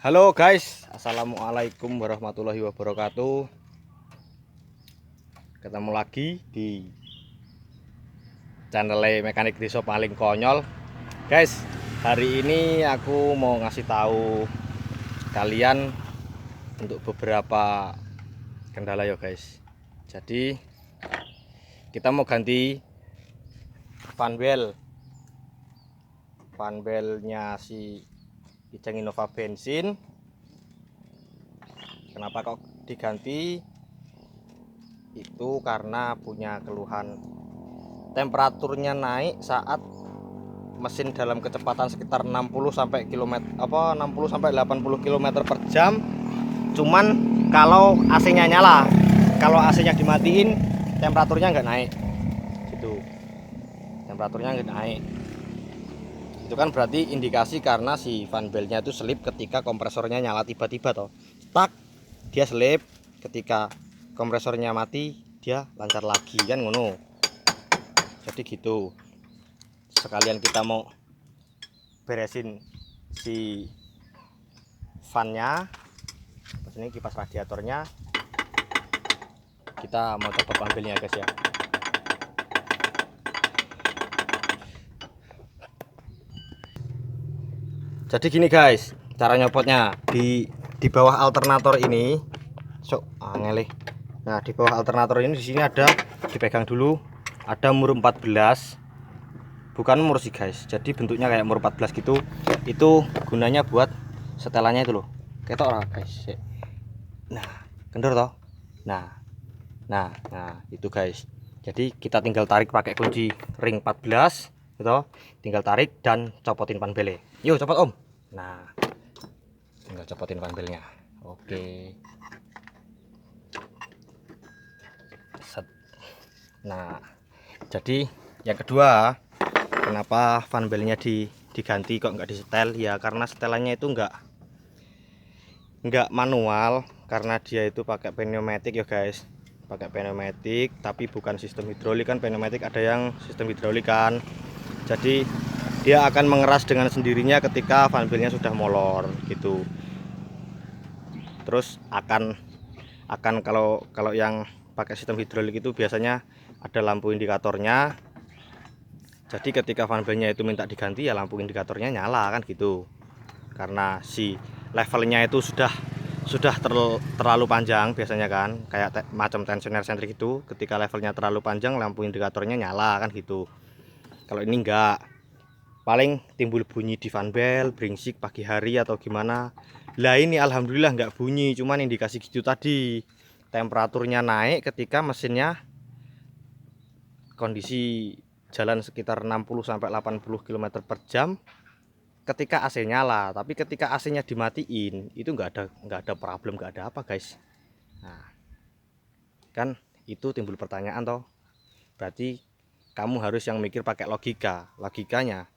Halo guys, assalamualaikum warahmatullahi wabarakatuh. Ketemu lagi di channel Mekanik Desa Paling Konyol. Guys, hari ini aku mau ngasih tahu kalian untuk beberapa kendala ya guys. Jadi kita mau ganti fanbelnya si Kijang Innova bensin. Kenapa kok diganti? Itu karena punya keluhan temperaturnya naik saat mesin dalam kecepatan sekitar 60 sampai 80 km per jam. Cuman kalau AC-nya nyala, kalau AC-nya dimatiin temperaturnya nggak naik. Gitu. Temperaturnya nggak naik. Itu kan berarti indikasi karena si fan belnya itu selip ketika kompresornya nyala tiba-tiba toh. Tak, dia selip, ketika kompresornya mati dia lancar lagi kan ngono. Jadi gitu. Sekalian kita mau beresin si fannya, terus ini kipas radiatornya, kita mau coba fan belnya guys ya. Jadi gini guys, cara nyopotnya di bawah alternator ini. Ngelih. Nah, di bawah alternator ini di sini ada, dipegang dulu, ada mur 14. Bukan mur sih guys. Jadi bentuknya kayak mur 14 gitu. Itu gunanya buat setelannya itu loh. Ketok lah guys. Nah, kendor toh. Nah, itu guys. Jadi kita tinggal tarik pakai kunci ring 14 gitu. Tinggal tarik dan copotin panbelnya. Yuk, copot Om. Nah, tinggal copotin panbelnya. Oke. Set. Nah, jadi yang kedua, kenapa fanbelnya diganti kok nggak disetel? Ya karena setelannya itu nggak manual, karena dia itu pakai pneumatik ya guys. Pakai pneumatik tapi bukan sistem hidrolik. Kan pneumatik ada yang sistem hidrolik kan. Jadi dia akan mengeras dengan sendirinya ketika fanbelnya sudah molor gitu. Terus akan kalau yang pakai sistem hidrolik itu biasanya ada lampu indikatornya. Jadi ketika fanbelnya itu minta diganti ya lampu indikatornya nyala kan gitu. Karena si levelnya itu sudah terlalu panjang biasanya kan, kayak macam tensioner sentrik itu, ketika levelnya terlalu panjang lampu indikatornya nyala kan gitu. Kalau ini enggak, paling timbul bunyi di fanbel, beringsik pagi hari atau gimana. Lah ini alhamdulillah nggak bunyi, cuman indikasi gitu tadi, temperaturnya naik ketika mesinnya kondisi jalan sekitar 60 sampai 80 km per jam ketika AC nyala. Tapi ketika AC-nya dimatiin itu nggak ada problem, nggak ada apa guys. Nah, kan itu timbul pertanyaan toh. Berarti kamu harus yang mikir pakai logikanya.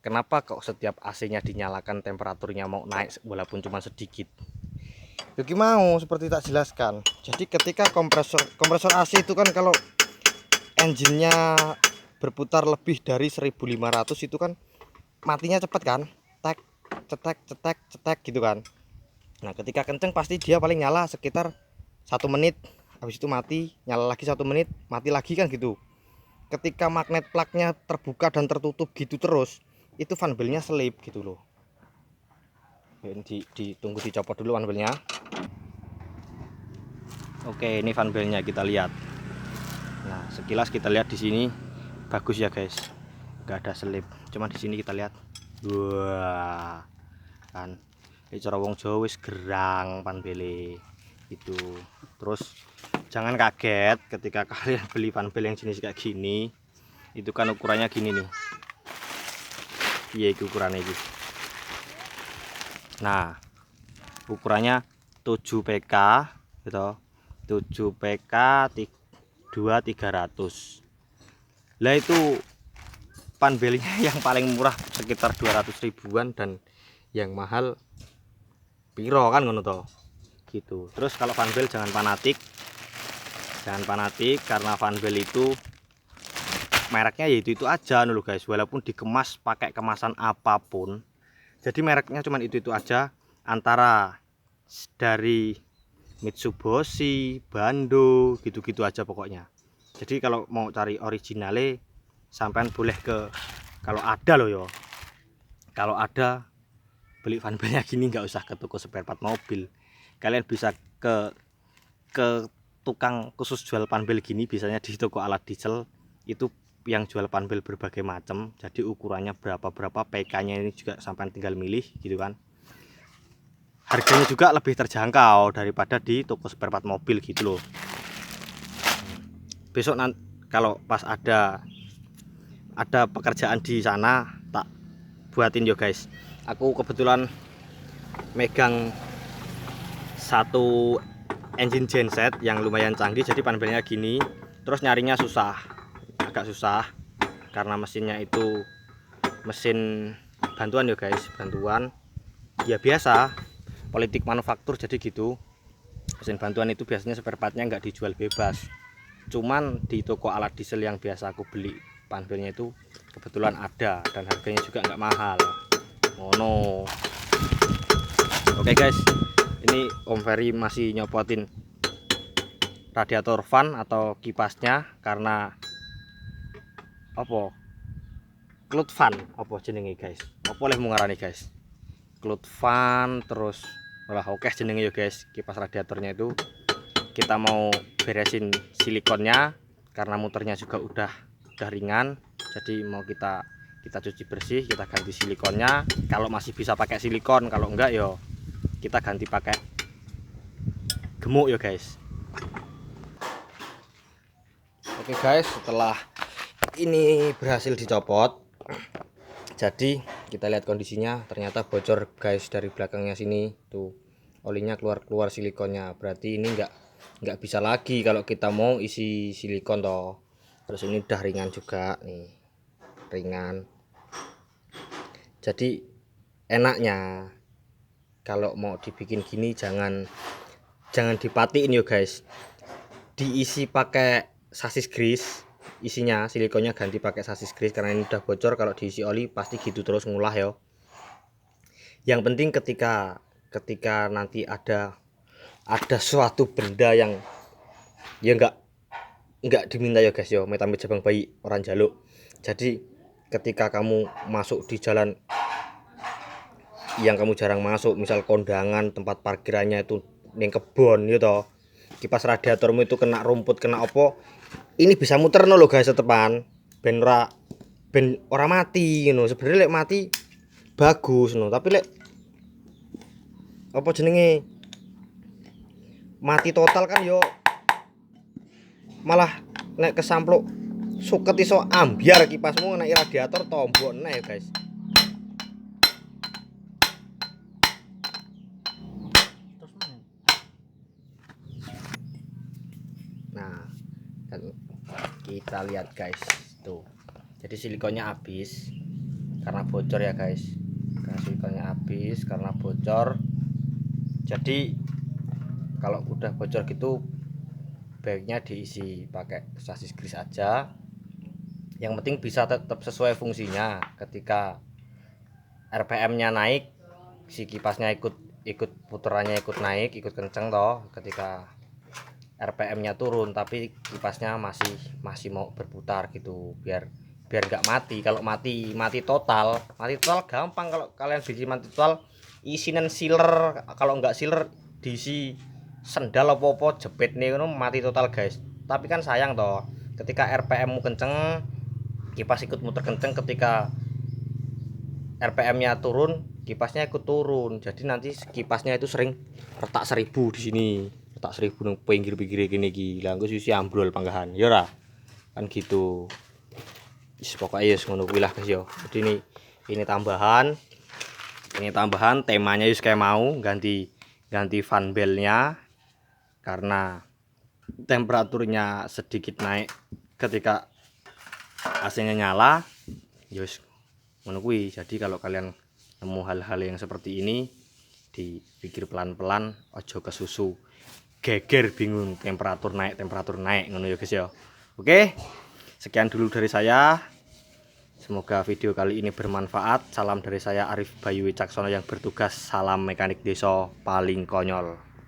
Kenapa kok setiap AC-nya dinyalakan temperaturnya mau naik walaupun cuma sedikit? Jadi mau seperti tak jelaskan. Jadi ketika kompresor AC itu kan kalau engine-nya berputar lebih dari 1500 itu kan matinya cepet kan, tek cetek gitu kan. Nah ketika kenceng pasti dia paling nyala sekitar 1 menit, habis itu mati, nyala lagi 1 menit, mati lagi kan gitu. Ketika magnet plugnya terbuka dan tertutup gitu terus, itu fanbelnya selip gitu loh. Ditunggu dicopot dulu fanbelnya. Oke, ini fanbelnya kita lihat. Nah sekilas kita lihat di sini bagus ya guys, nggak ada selip. Cuma di sini kita lihat, wah kan cara wong Jawa wis gerang fanbele itu. Terus jangan kaget ketika kalian beli fanbel yang jenis kayak gini. Itu kan ukurannya gini nih. Iya itu ukurannya itu. Nah ukurannya 7 PK gitu, 7 PK 2300. Lah itu panbelnya yang paling murah sekitar 200 ribuan dan yang mahal piro kan ngono toh gitu. Terus kalau fanbel jangan fanatik karena fanbel itu mereknya yaitu itu aja dulu guys, walaupun dikemas pakai kemasan apapun. Jadi mereknya cuman itu aja. antara dari Mitsubishi, Bando, gitu-gitu aja pokoknya. Jadi kalau mau cari originale sampean boleh ke, kalau ada loh yo, kalau ada beli fanbelnya gini nggak usah ke toko spare part mobil, kalian bisa ke tukang khusus jual panbel gini, biasanya di toko alat diesel itu yang jual panbel berbagai macam. Jadi ukurannya berapa PK-nya ini juga sampai tinggal milih gitu kan. Harganya juga lebih terjangkau daripada di toko spare part mobil gitu loh. Besok nanti kalau pas ada pekerjaan di sana tak buatin yo guys. Aku kebetulan megang satu engine genset yang lumayan canggih, jadi panbelnya gini. Terus nyarinya agak susah karena mesinnya itu mesin bantuan ya guys, bantuan ya biasa politik manufaktur. Jadi gitu, mesin bantuan itu biasanya spare partnya nggak dijual bebas, cuman di toko alat diesel yang biasa aku beli panbelnya itu kebetulan ada dan harganya juga nggak mahal. Mono. Oke guys, ini Om Ferry masih nyopotin radiator fan atau kipasnya karena apa? Cloud fan apa jenenge guys? Apa boleh mengarani guys? Cloud fan terus malah oke jenenge ya guys. Kipas radiatornya itu kita mau beresin silikonnya karena muternya juga udah ringan. Jadi mau kita cuci bersih, kita ganti silikonnya. Kalau masih bisa pakai silikon, kalau enggak yo kita ganti pakai gemuk ya guys. Oke guys, setelah ini berhasil dicopot, jadi kita lihat kondisinya, ternyata bocor guys dari belakangnya sini tuh, olinya keluar silikonnya. Berarti ini nggak bisa lagi kalau kita mau isi silikon toh. Terus ini udah ringan juga nih, ringan. Jadi enaknya kalau mau dibikin gini jangan dipatiin yo guys, diisi pakai sasis grease. Isinya silikonnya ganti pakai sasis grease karena ini udah bocor. Kalau diisi oli pasti gitu terus ngulah ya. Yang penting ketika nanti ada suatu benda yang ya nggak diminta ya guys ya, amit-amit jabang bayi orang jaluk. Jadi ketika kamu masuk di jalan yang kamu jarang masuk, misal kondangan, tempat parkirannya itu ning kebon gitu, kipas radiatormu itu kena rumput, kena opo, ini bisa muter no lo guys tetepan, ben ora mati you know. Sebenarnya lek mati bagus no, tapi lek apa jenenge mati total kan yo malah nek kesampluk suket iso ambiar kipasmu nek radiator tombok nek guys. Nah, kan kita lihat guys tuh, jadi silikonnya habis karena bocor ya guys, karena silikonnya habis karena bocor. Jadi kalau udah bocor gitu baiknya diisi pakai sasis grease aja. Yang penting bisa tetap sesuai fungsinya. Ketika RPM-nya naik, si kipasnya ikut puterannya ikut naik, ikut kenceng toh. Ketika RPM-nya turun tapi kipasnya masih mau berputar gitu, biar nggak mati. Kalau mati total gampang. Kalau kalian bikin mati total, isinan sealer, kalau nggak sealer diisi sendal apa jepit nih mati total guys. Tapi kan sayang toh, ketika RPM-mu kenceng kipas ikut muter kenceng, ketika RPM-nya turun kipasnya ikut turun. Jadi nanti kipasnya itu sering retak 1000 di sini, retak 1000 nang pinggir-pinggir gini gila, engko sisi ambrol panggahan ya ora kan gitu. Pokoknya ya ngono kuwi lah guys yo. Jadi ini tambahan temanya yus kayak mau ganti fan belnya karena temperaturnya sedikit naik ketika AC-nya nyala. Yus ngono kuwi. Jadi kalau kalian nemu hal-hal yang seperti ini, dipikir pelan-pelan, ojo kesusu geger bingung temperatur naik ngono ya guys ya. Oke, sekian dulu dari saya Semoga video kali ini bermanfaat. Salam dari saya Arif Bayu Wicaksono yang bertugas. Salam mekanik desa paling konyol.